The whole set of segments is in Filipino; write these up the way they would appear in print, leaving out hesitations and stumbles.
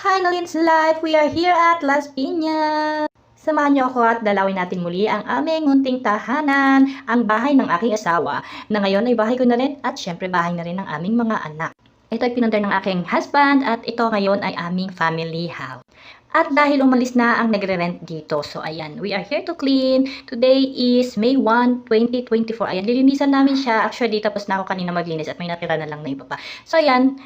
Hi, Nolin's Life! We are here at Las Piñas! Samahan niyo ako at dalawin natin muli ang aming munting tahanan, ang bahay ng aking asawa, na ngayon ay bahay ko na rin at syempre bahay na rin ng aming mga anak. Ito ay pinundar ng aking husband at ito ngayon ay aming family house. At dahil umalis na ang nagre-rent dito, so ayan, we are here to clean. Today is May 1, 2024. Ayan, lilinisan namin siya. Actually, tapos na ako kanina maglinis at may natira na lang na iba pa. So ayan,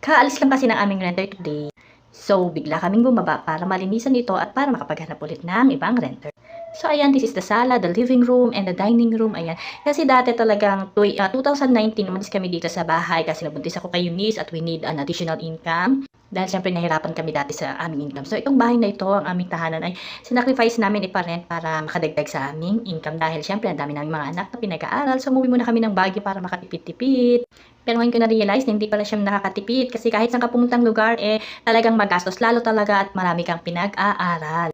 kaalis lang kasi ng aming renter today. So, bigla kaming bumaba para malinisan ito at para makapaghanap ulit ng ibang renter. So, ayan, this is the sala, the living room, and the dining room. Ayan. Kasi dati talagang 2019, umalis kami dito sa bahay kasi nabuntis ako kay Eunice at we need an additional income. Dahil syempre nahirapan kami dati sa aming income. So, itong bahay na ito, ang aming tahanan ay sinacrifice namin iparent para makadagdag sa aming income. Dahil syempre, ang dami namin mga anak na pinag-aaral. So, umuwi muna kami ng Baguio para makatipid-tipid. Pero ngayon ko na-realize na hindi pala siya nakakatipid kasi kahit saan ka pumuntang lugar, talagang magastos lalo talaga at marami kang pinag-aaral.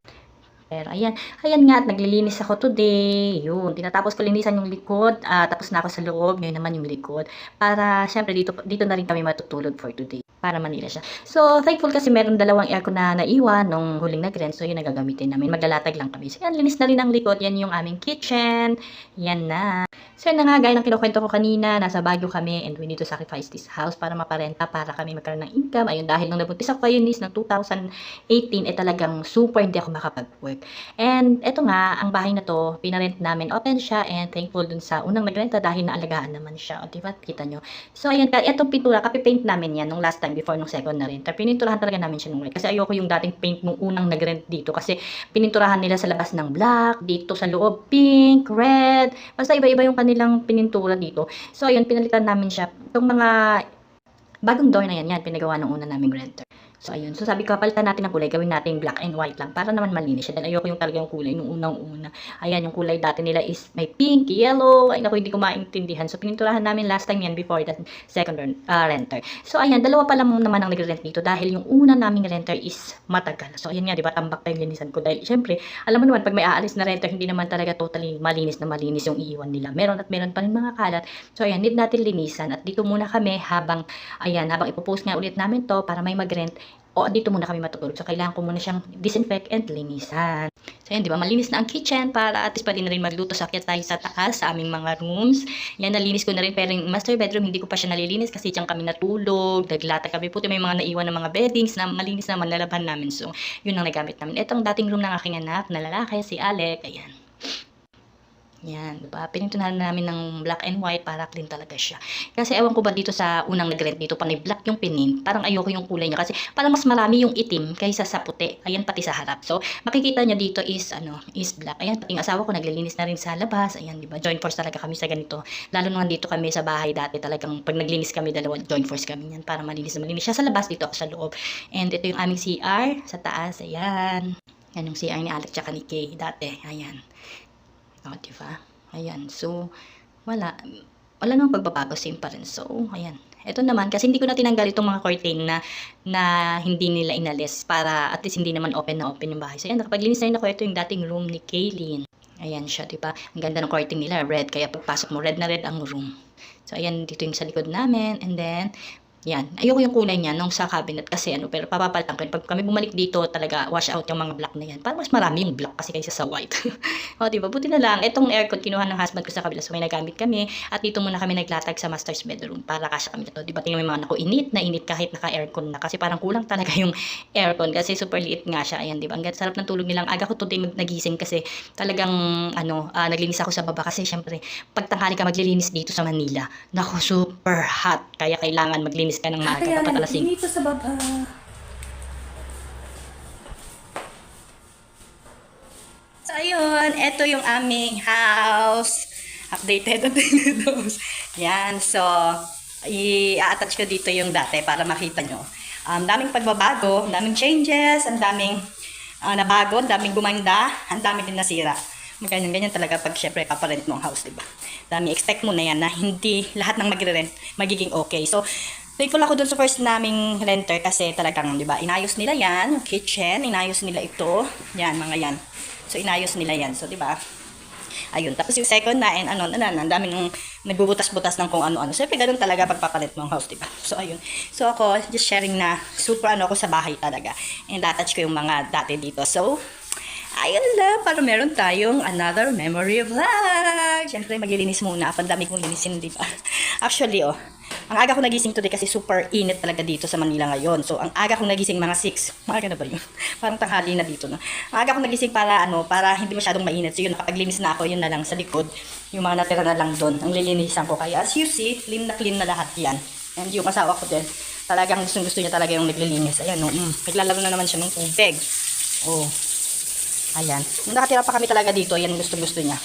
Pero ayan nga at naglilinis ako today. Yun, tinatapos ko linisan yung likod, tapos na ako sa loob, ngayon naman yung likod. Para syempre dito na rin kami matutulog for today. Para Manila siya. So, thankful kasi meron dalawang aircon na naiwan nung huling nag-rent. So, yun nagagamitin namin. Maglalatag lang kami. So, yan, linis na rin ang likod. Yan yung aming kitchen. Yan na. So, yun na nga, gaya ng kinukwento ko kanina, nasa Baguio kami and we need to sacrifice this house para maparenta, para kami magkaroon ng income. Ayun, dahil nung nabuntis ako kay Eunice ng 2018, talagang super hindi ako makapag-work. And eto nga, ang bahay na to, pinarent namin. Open siya and thankful dun sa unang nagrenta dahil naalagaan naman siya. O, diba? Kita nyo. So, ayan, etong pintura, kapipaint namin yan nung last time before nung second na renter. Pininturahan talaga namin siya nung red. Kasi ayoko yung dating paint nung unang nag-rent dito. Kasi pininturahan nila sa labas ng black, dito sa loob pink, red. Basta iba-iba yung kanilang pinintura dito. So, ayun, pinalitan namin siya. Itong mga bagong door na yan, pinagawa ng una naming renter. So, ayun. So, sabi ko, palitan natin ang kulay. Gawin natin black and white lang para naman malinis siya. Dahil ayoko yung talagang kulay nung unang-una. Ayan, yung kulay dati nila is may pink, yellow. Ay, naku, hindi ko maintindihan. So, pininturahan namin last time yan before the second renter. So, ayan, dalawa pa lang naman ang nag-rent dito dahil yung una naming renter is matagal. So, ayan nga, di ba, tambak pa yung linisan ko. Dahil, syempre, alam mo naman, pag may aalis na renter, hindi naman talaga totally malinis na malinis yung iiwan nila. Meron at meron pa rin mga kalat. So, ayan, need natin linisan. At dito muna kami habang ipopost nga ulit namin to para may mag-rent. O, dito muna kami matutulog. So, kailangan ko muna siyang disinfect and linisan. So, yan, di ba? Malinis na ang kitchen para at least pwede na rin magluto. So, akyat tayo sa taas sa aming mga rooms. Yan, nalinis ko na rin. Pero yung master bedroom, hindi ko pa siya nalilinis kasi dyan kami natulog. Naglata kami. Puti may mga naiwan ng mga beddings na malinis naman nalaban namin. So, yun ang nagamit namin. Itong dating room ng aking anak na lalaki, si Alec. Ayan. Yan, diba? Pinintunahan namin ng black and white para clean talaga siya. Kasi ewan ko ba dito sa unang nag-rent dito, panay black yung pinin. Parang ayoko yung kulay niya kasi parang mas marami yung itim kaysa sa puti. Ayan, pati sa harap. So, makikita niya dito is black. Ayan, pati yung asawa ko naglilinis na rin sa labas. Ayan, diba? Joint force talaga kami sa ganito. Lalo nung dito kami sa bahay dati, talagang pag naglinis kami dalawa, joint force kami yan para malinis na malinis siya sa labas, dito ako sa loob. And ito yung aming CR sa taas. Ayan. Yan yung CR ni Alex tsaka ni Kay dati. Ayan. O, diba? Ayan. So, wala namang pagbabago. Same pa rin. So, ayan. Ito naman, kasi hindi ko na tinanggal itong mga curtain na hindi nila inalis para at least hindi naman open na open yung bahay. So, ayan. Nakapaglinis na rin ako. Ito yung dating room ni Kaylin. Ayan siya, diba? Ang ganda ng curtain nila. Red. Kaya pagpasok mo, red na red ang room. So, ayan. Dito yung sa likod namin. And then, yan. Ayoko yung kulay niya nung sa cabinet kasi pero papapalitan ko. Pag kami bumalik dito, talaga wash out yung mga black na yan. Parang mas marami yung black kasi kaysa sa white. O, diba? Buti na lang. Itong aircon, kinuha ng husband ko sa kabila. So, may nagamit kami. At dito muna kami naglatag sa master's bedroom para kasya kami dito. Diba? Tingnan mo yung mga naku, init na init kahit naka-aircon na. Kasi parang kulang talaga yung aircon kasi super liit nga siya. Ayan, diba? Ang sarap ng tulog nilang. Aga ko today nagising kasi talagang, naglinis ako sa baba kasi syempre, pag tanghali ka maglilinis dito sa Manila, naku, super hot. Kaya kailangan maglinis ka ng maaga. Kaya Dapat alas 5. dito sa baba. So, ayun. Ito yung aming house. Updated house. Yan. So, i-attach ko dito yung dati para makita nyo. Daming pagbabago, daming changes, ang daming nabago, ang daming gumanda, ang daming din nasira. Ganyan talaga pag syempre paparent mo ang house, diba? Dami, expect mo na yan na hindi lahat ng magre-rent magiging okay. So, thankful ako dun sa first naming renter kasi talagang, diba, inayos nila yan, yung kitchen, inayos nila ito, yan, mga yan. So, inayos nila yan. So, diba, Ayun. Tapos yung second na, and ang dami nung nagbubutas-butas ng kung ano-ano. Siyempre, ganun talaga pagpapalit mo ang house, diba? So, ayun. So, ako, just sharing na super ako sa bahay talaga. And attach ko yung mga dati dito. So, ayun lang, para meron tayong another memory vlog. Siyempre, maglilinis muna. Pandami kong linisin, di ba? Actually, ang aga ko nagising today kasi super init talaga dito sa Manila ngayon. So, ang aga ko nagising mga 6. Maaga na ba yun? Parang tanghali na dito, no? Ang aga ko nagising para hindi masyadong mainit. So, yun, nakapaglinis na ako, yun na lang sa likod. Yung mga natira na lang doon. Ang lilinisan ko. Kaya, as you see, clean na lahat yan. And yung asawa ko din, talagang gusto niya talaga yung naglilinis. Ayan, no? Naglalaro na naman siya ng tubig. Ayan. Nakatira pa kami talaga dito. Yan gusto niya.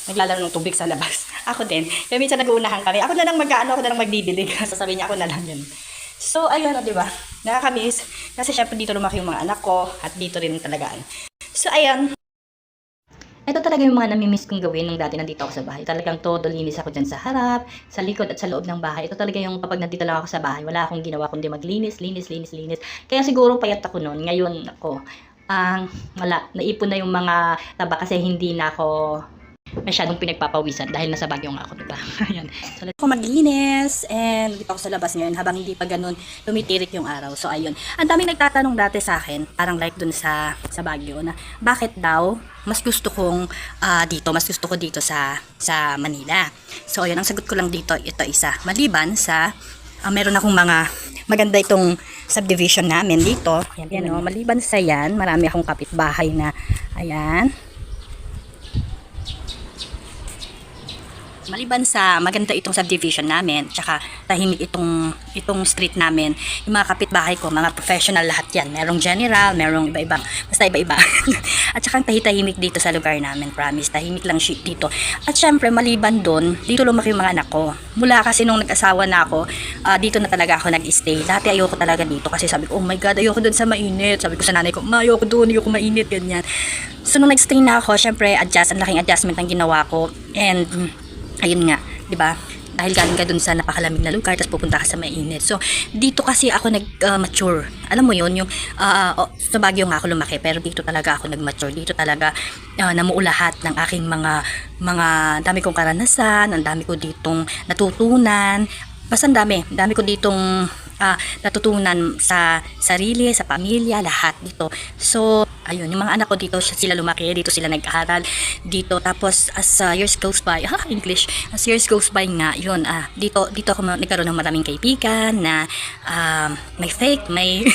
Naglalaro ng tubig sa labas. Ako din. Kaya minsan nag-uunahan kami. Ako na lang ako na lang magdidilig. Sasabihin niya, ako na lang yun. So, ayun, di ba? Nakakamiss. Kasi syempre dito lumaki yung mga anak ko. At dito rin talagaan. So, ayun. Ito talaga yung mga namimiss kong gawin nung dati nandito ako sa bahay. Talagang todo linis ako dyan sa harap, sa likod at sa loob ng bahay. Ito talaga yung kapag nandito lang ako sa bahay, wala akong ginawa kundi maglinis. Kaya siguro payat ako noon. Ngayon ako, naipon na yung mga taba kasi hindi na ako masyadong pinagpapawisan dahil nasa Baguio nga ako, diba? Ayan. So, Ako maglinis and dito ako sa labas ngayon habang hindi pa ganun tumitirik yung araw. So ayun, ang daming nagtatanong dati sa akin, parang like dun sa Baguio na bakit daw mas gusto ko dito sa Manila. So ayun, ang sagot ko lang dito, ito isa. Maliban sa meron akong mga maganda itong subdivision namin dito. Yan, maliban sa yan, marami akong kapitbahay na ayan. Maliban sa maganda itong subdivision namin, tsaka tahimik itong street namin, yung mga kapitbahay ko, mga professional lahat yan. Merong general, merong iba-iba, basta iba-iba. At tsaka tahimik dito sa lugar namin, promise. Tahimik lang shit dito. At syempre, maliban doon, dito lumaki yung mga anak ko. Mula kasi nung nag-asawa na ako, dito na talaga ako nag-stay. Dati ayoko talaga dito kasi sabi ko, oh my God, ayoko doon sa mainit. Sabi ko sa nanay ko, ayoko doon, ayoko mainit, ganyan. So nung nag-stay na ako, syempre, ang laking adjustment ang ginawa ko. And ayun nga, 'di ba? Dahil galing ka dun sa napakalamig na lugar tapos pupunta ka sa mainit. So, dito kasi ako nag-mature. Alam mo 'yun, yung sa Baguio nga ako lumaki, pero dito talaga ako nag-mature. Dito talaga namuo lahat ng aking mga dami kong karanasan, ang dami ko ditong natutunan. Basta ang dami ko ditong natutunan sa sarili, sa pamilya, lahat dito. So, ayun, yung mga anak ko dito, sila lumaki, dito sila nag-aaral, dito. Tapos, as years goes by, English, as years goes by nga, yun, dito ako nagkaroon ng maraming kaibigan na may fake, may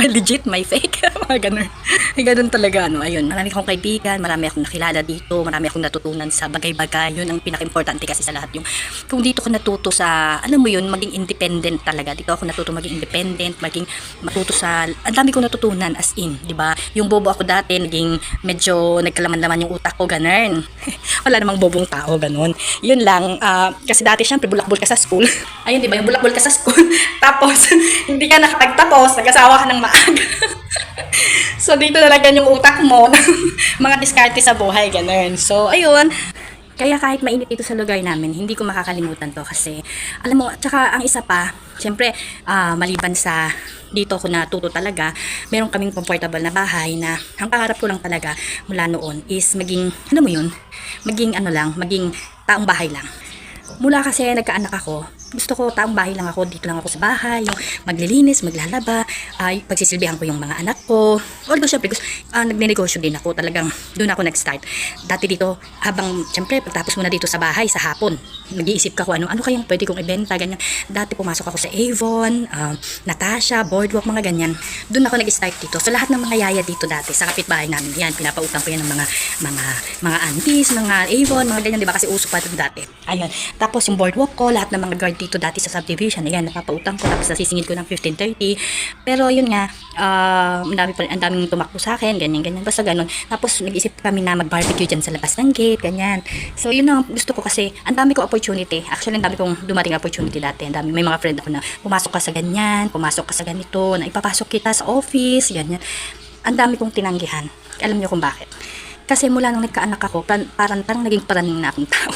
legit, may fake, mga ganun. Ganun talaga, ayun, marami akong kaibigan, marami akong nakilala dito, marami akong natutunan sa bagay-bagay, yun ang pinaka-importante kasi sa lahat yung, kung dito ko natuto sa, alam mo yun, maging independent talaga, dito ako natuto maging independent, maging matuto sa, ang dami kong natutunan as in, di ba? Yung bobo ako dati, naging medyo nagkalaman-laman yung utak ko, ganun. Wala namang bobong tao, ganun. Yun lang, kasi dati syempre bulakbol ka sa school. Ayun, di ba? Yung bulakbol ka sa school. Tapos, hindi ka nakapagtapos, nag-asawa ka ng maaga. So, dito talaga yung utak mo, mga diskarte sa buhay, ganun. So, ayun. Kaya kahit mainit ito sa lugar namin, hindi ko makakalimutan to kasi, alam mo, tsaka ang isa pa, syempre, maliban sa dito ko natuto talaga, meron kaming comfortable na bahay na ang pangarap ko lang talaga mula noon is maging, ano mo yun, maging taong bahay lang. Mula kasi nagkaanak ako, gusto ko taong bahay lang ako, dito lang ako sa bahay, yung maglilinis, maglalaba, pagsisilbihan ko yung mga anak ko. Although syempre, nagne-negosyo din ako, talagang doon ako nag-start. Dati dito, habang syempre, pagtapos mo na dito sa bahay, sa hapon, nag-iisip ka ko ano kayang pwede kong ibenta, ganyan. Dati pumasok ako sa Avon, Natasha, Boardwalk, mga ganyan. Doon ako nag-start dito. So lahat ng mga yaya dito dati, sa kapitbahay namin, yan, pinapautang ko yan ng mga aunties, mga Avon, mga ganyan, di ba? Kasi uso pa doon dati. Ayun. Tapos yung Boardwalk ko, lahat ng mga guard dito dati sa subdivision, ayan, napapautang ko, tapos nasisingil ko ng 15-30. Pero yun nga, ang daming tumakbo sa akin, ganyan, basta ganun. Tapos nag-isip kami na mag-barbecue dyan sa labas ng gate, ganyan. So yun ang gusto ko kasi, ang dami ko opportunity. Actually, ang dami kong dumating opportunity dati. Ang dami, may mga friend ako na pumasok ka sa ganyan, pumasok ka sa ganito, na ipapasok kita sa office, ganyan. Ang dami kong tinanggihan. Alam niyo kung bakit? Kasi mula nung nagkaanak ako, parang naging paraning na akong tao.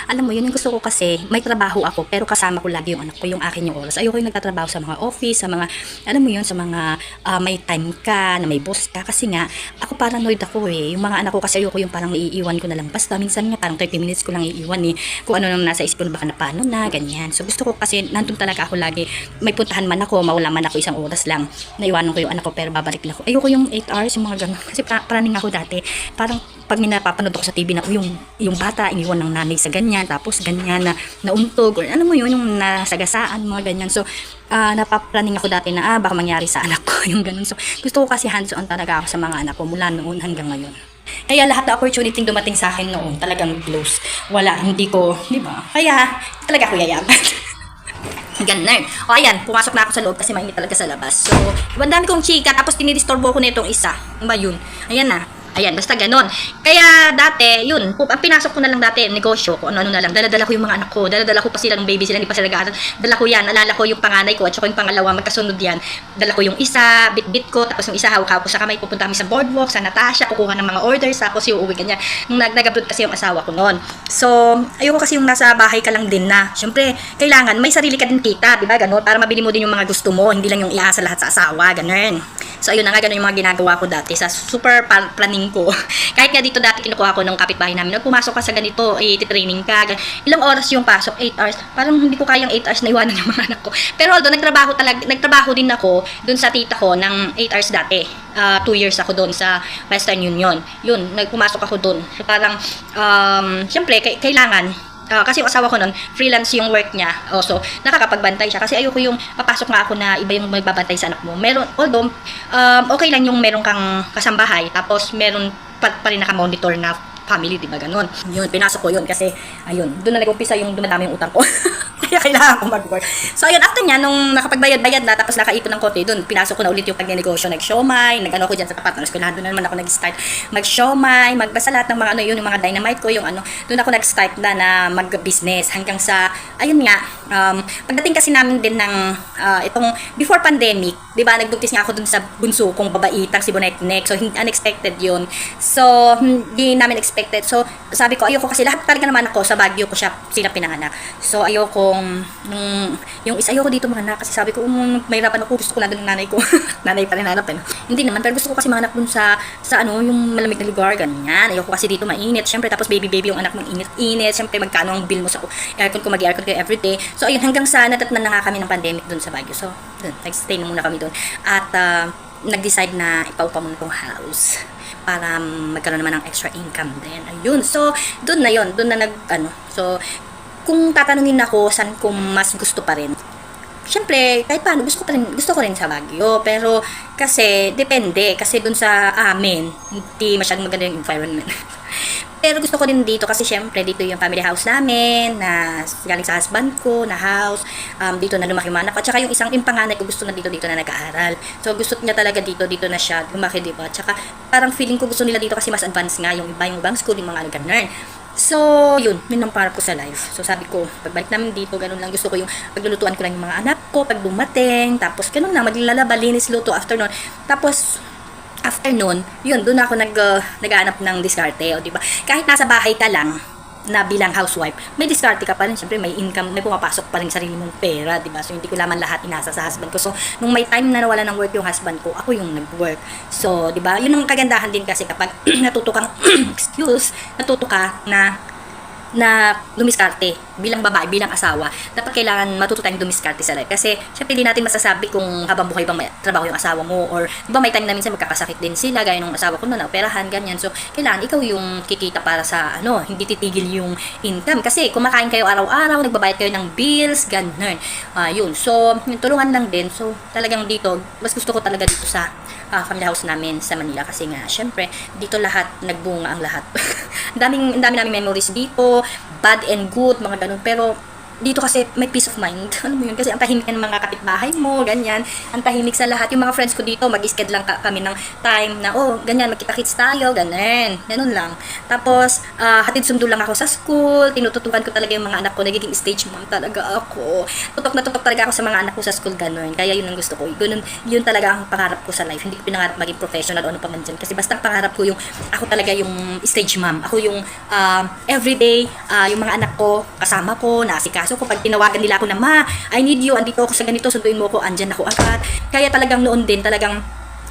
Alam mo, yun yung gusto ko kasi, may trabaho ako, pero kasama ko lagi yung anak ko, yung akin yung oras. Ayoko yung nagtatrabaho sa mga office, sa mga, alam mo yun, sa mga may time ka, na may boss ka. Kasi nga, ako paranoid ako eh. Yung mga anak ko kasi ayoko yung parang naiiwan ko na lang. Basta minsan nga, parang 30 minutes ko lang iiwan eh. Kung ano nang nasa isip ko, baka na paano na, ganyan. So gusto ko kasi, nandun talaga ako lagi. May puntahan man ako, mawala man ako isang oras lang. Naiwanan ko yung anak ko, pero babalik lang ako. Ayoko yung 8 hours, yung mga ganun. Kasi paraning ako dati. Parang pag napapanood ako sa TV na yung bata iniwan ng nanay sa ganyan, tapos ganyan na nauntog, or ano mo yun, yung nasagasaan, mga ganyan. So, napaplaning ako dati na baka mangyari sa anak ko, yung ganun. So, gusto ko kasi hands-on talaga ako sa mga anak ko mula noon hanggang ngayon. Kaya lahat na opportunity dumating sa akin noon, talagang close. Wala, hindi ko, di ba? Kaya, talaga ako yayaman. Ganun. O ayan, pumasok na ako sa loob kasi mainit talaga sa labas. So, ang dami kong chika, tapos tinidisturbo ko na itong isa. Ano ba yun? Ayan na. Ayan, basta ganon. Kaya dati, yun, ang pinasok ko na lang dati, negosyo, kung ano-ano na lang. Dala-dala ko yung mga anak ko, dala-dala ko pa sila ng baby sila, hindi pa sila nag-aaral. Dala ko yan, alala ko yung panganay ko, at saka yung pangalawa, magkasunod yan. Dala ko yung isa, bit-bit ko, tapos yung isa hawak ko sa kamay, pupunta kami sa boardwalk, sa Natasha, kukuha ng mga orders, tapos yung uwi ganyan. Nung nag-abroad kasi yung asawa ko noon. So, ayoko kasi yung nasa bahay ka lang din na. Siyempre, kailangan may sarili ka din kita, di ba? Ganon, para mabili mo din yung mga gusto mo, hindi lang yung iasa lahat sa asawa, ganon. So, ayun na nga, ganun yung mga ginagawa ko dati sa super planning ko. Kahit nga dito dati kinukuha ko ng kapitbahay namin, nag pumasok ka sa ganito, training ka, ilang oras yung pasok? 8 hours. Parang hindi ko kayang 8 hours na iwanan yung mga anak ko. Pero although, nagtrabaho din ako dun sa tita ko ng 8 hours dati. 2 years ako doon sa Western Union. Yun, nagpumasok ako doon. So, parang, syempre, kailangan, kasi yung asawa ko nun, freelance yung work niya. Also, nakakapagbantay siya. Kasi ayoko yung papasok nga ako na iba yung magbabantay sa anak mo. Although, okay lang yung meron kang kasambahay, tapos meron pa rin naka-monitor na family, diba ganon. Yun, pinasok ko yun kasi, ayun, doon na nag-umpisa yung dumadami yung utang ko. Kaya kailangan ko mag-work. So, ayun, after niya, nung nakapagbayad-bayad na, tapos nakaipon ng konti, doon, pinasok ko na ulit yung pagnegosyo, nag-siomay, nag-ano ko dyan sa tapat ng eskwelahan, doon na naman ako nag-start mag-siomay, magbasa lahat ng mga ano, yun, yung mga dynamite ko, yung ano, doon ako nag-start na mag-business, hanggang sa, ayun nga, pagdating kasi namin din ng, itong, before pandemic, di ba, nagbuntis nga ako doon sa bunso kong babaitang si Bonetnek, so, unexpected yun. So, hindi namin expected. So, sabi ko, ayoko kasi lahat talaga naman ako, sa Baguio ko sila pinanganak. So, ayoko yung isa ayoko dito manganak kasi sabi ko mahirapan ako, gusto ko nandun ng nanay ko. Nanay pa rin hanap eh. Hindi naman, pero gusto ko kasi manganak dun sa ano, yung malamig na lugar, ganyan. Ayoko kasi dito mainit. Syempre, tapos baby yung anak mong init. Syempre, magkano ang bill mo sa aircon ko, mag-aircon ko everyday. So, ayun, hanggang sa natatnan na nga kami ng pandemic dun sa Baguio. So, dun, nag-stay na muna kami dun. At, nag-decide na ipaupa muna tong house para magkaroon naman ng extra income din. Ayun. So, doon na So, kung tatanungin ako saan ko mas gusto pa rin, syempre, kahit paano, gusto ko rin sa Baguio. Pero, kasi, depende. Kasi dun sa amin, hindi masyadong maganda yung environment. Pero gusto ko din dito kasi syempre dito yung family house namin na galing sa husband ko na house, dito na lumaki yung anak ko. At saka yung panganay ko gusto na dito na nag-aaral. So gusto niya talaga dito na siya lumaki, diba? At saka parang feeling ko gusto nila dito kasi mas advanced nga yung ibang school, yung mga ganun. So, yun ang pangarap ko sa life. So, sabi ko, pagbalik namin dito, ganun lang. Gusto ko yung paglulutuan ko lang yung mga anak ko, pag dumating, tapos ganun na, maglalaba, linis, luto, after nun. Tapos, after nun, yun, doon ako nag-aanap ng diskarte, o diba? Kahit nasa bahay ka lang, na bilang housewife, may diskarte ka pa rin. Siyempre, may income, may pumapasok pa rin sarili mong pera, diba? So, hindi ko naman lahat inasa sa husband ko. So, nung may time na nawala ng work yung husband ko, ako yung nag-work. So, diba? Yun ang kagandahan din kasi kapag natuto ka na dumiskarte bilang babae, bilang asawa, dapat kailangan matuto tayong dumiskarte sa life. Kasi, syempre, hindi natin masasabi kung habang buhay ba may trabaho yung asawa mo, or, di ba may time na minsan magkakasakit din sila, gaya nung asawa ko na operahan, ganyan. So, kailangan ikaw yung kikita para sa, hindi titigil yung income. Kasi, kumakain kayo araw-araw, nagbabayad kayo ng bills, ganun. Yun. So, tulungan lang din. So, talagang dito, mas gusto ko talaga dito sa family house namin sa Manila kasi nga, syempre, dito lahat, nagbunga ang lahat. Ang dami naming memories dito, bad and good, mga ganun. Pero, dito kasi may peace of mind. Ano mo yun? Kasi ang tahimik ng mga kapitbahay mo, ganyan. Ang tahimik sa lahat. Yung mga friends ko dito, mag-schedule lang kami ng time na, oh, ganyan, magkita-kits tayo, ganyan. Ganun lang. Tapos, hatid sundo lang ako sa school. Tinututukan ko talaga yung mga anak ko. Nagiging stage mom talaga ako. Tutok na tutok talaga ako sa mga anak ko sa school, ganun. Kaya yun ang gusto ko. Ganun, yun talaga ang pangarap ko sa life. Hindi ko pinangarap maging professional o ano pa man dyan. Kasi basta pangarap ko yung, ako talaga yung stage mom. Ako yung everyday, yung mga anak ko, kasama ko, naasikaso ko. Pag tinawagan nila ako na, ma, I need you, andito ako sa ganito, sunduin mo ako, andyan ako agad. Kaya talagang noon din, talagang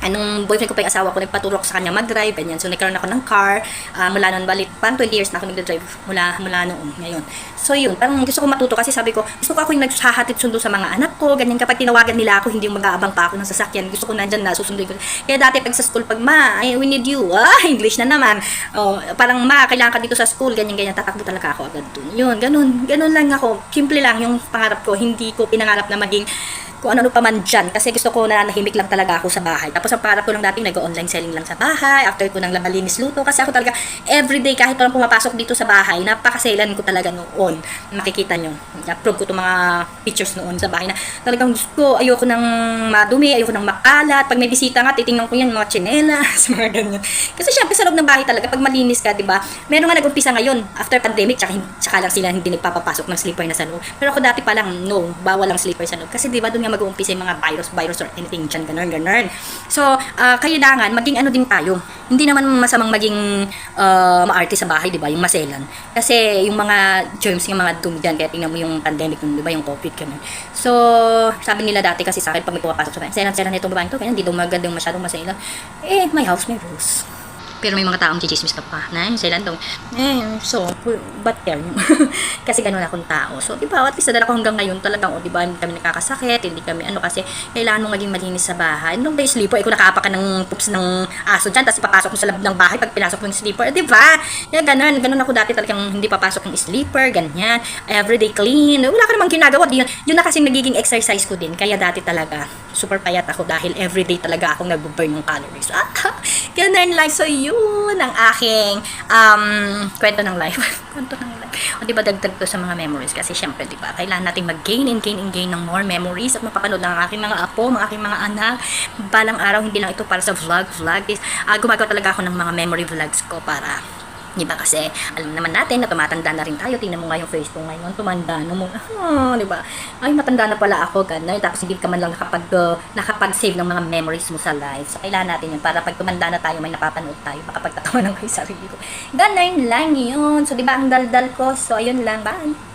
anong boyfriend ko pa yung asawa ko, nagpaturok sa kanya mag-drive, ganyan. So, nagkaroon ako ng car, mula noon, balit, 20 years na ako nag-drive mula noon, ngayon. So, yun, parang gusto ko matuto kasi sabi ko, gusto ko ako yung naghahatid sundo sa mga anak ko, ganyan, kapag tinawagan nila ako, hindi yung mag-aabang pa ako ng sasakyan, gusto ko nandyan na, susunduin ko. Kaya dati, pag sa school, pag, ma, we need you, English na naman, parang, ma, kailangan ka dito sa school, ganyan, tatakbo talaga ako agad dun. Yun, ganun lang ako, simple lang yung pangarap ko, hindi ko pinangarap na maging kung ano pa man dyan. Kasi gusto ko na nahimik lang talaga ako sa bahay. Tapos ang pangarap ko lang dati, nag-online selling lang sa bahay. After ko nang malinis luto. Kasi ako talaga, everyday, kahit walang pumapasok dito sa bahay, napakaselan ko talaga noon. Makikita nyo. Upload ko itong mga pictures noon sa bahay na talagang gusto ko, ayoko nang madumi, ayoko nang makalat. Pag may bisita nga, titingnan ko yan, mga tsinelas, mga ganyan. Kasi syempre sa loob ng bahay talaga, pag malinis ka, diba? Meron nga nag-umpisa ngayon, after pandemic, tsaka lang sila hindi nagpapapasok ng slipper na sa loob. Pero ako dati pa lang, no, bawal ang slipper sa loob. Kasi diba, doon nga mag-uumpisa yung mga virus or anything dyan, ganun. So, kailangan, maging ano din tayo. Hindi naman masamang maging maarte sa bahay, diba? Yung maselan. Kasi yung mga germs, yung mga dumi dyan, kaya tingnan mo yung pandemic, diba? Yung COVID, ganun. So, sabi nila dati kasi sa akin, pag may pumapasok sa bahay, selan itong babaeng to, kaya hindi daw maganda yung masyadong maselan. My house, may rules. Pero may mga taong chichismis ka pa na yung selan daw. So, but care nyo. Kasi ganun akong tao. So, diba, at least nadala ko hanggang ngayon talagang, diba, hindi kami nakakasakit, hindi kami kasi kailangan mong maging malinis sa bahay. Nung day sleeper, kung nakaapak ka ng poops ng aso dyan, tapos ipapasok mo sa loob ng bahay pag pinasok mo yung sleeper, diba? Kaya ganun ako dati talagang hindi papasok yung sleeper, ganyan. Everyday clean. Wala ka namang ginagawa. Yun na kasi nagiging exercise ko din. Kaya dati talaga, super payat ako dahil everyday talaga akong nag-burn ng calories. Ganun lang. So, yun ang aking kwento ng life. O diba, dagdag to sa mga memories kasi syempre, diba, kailangan natin mag-gain ng more memories at mapapanood ng aking mga apo, mga aking mga anak. Balang araw, hindi lang ito para sa vlog. Gumagawa talaga ako ng mga memory vlogs ko para, diba, kasi alam naman natin na tumatanda na rin tayo. Tingnan mo nga yung face ko ngayon, tumanda na mo. Diba? Ay, matanda na pala ako, ganun. Tapos hindi ka man lang nakapag-save ng mga memories mo sa life. So, kailangan natin yun para pag tumanda na tayo, may napapanood tayo. Makapagtatawa ng kayo sarili ko. Ganun lang yun. So, diba, ang daldal ko. So, ayun lang. Bye!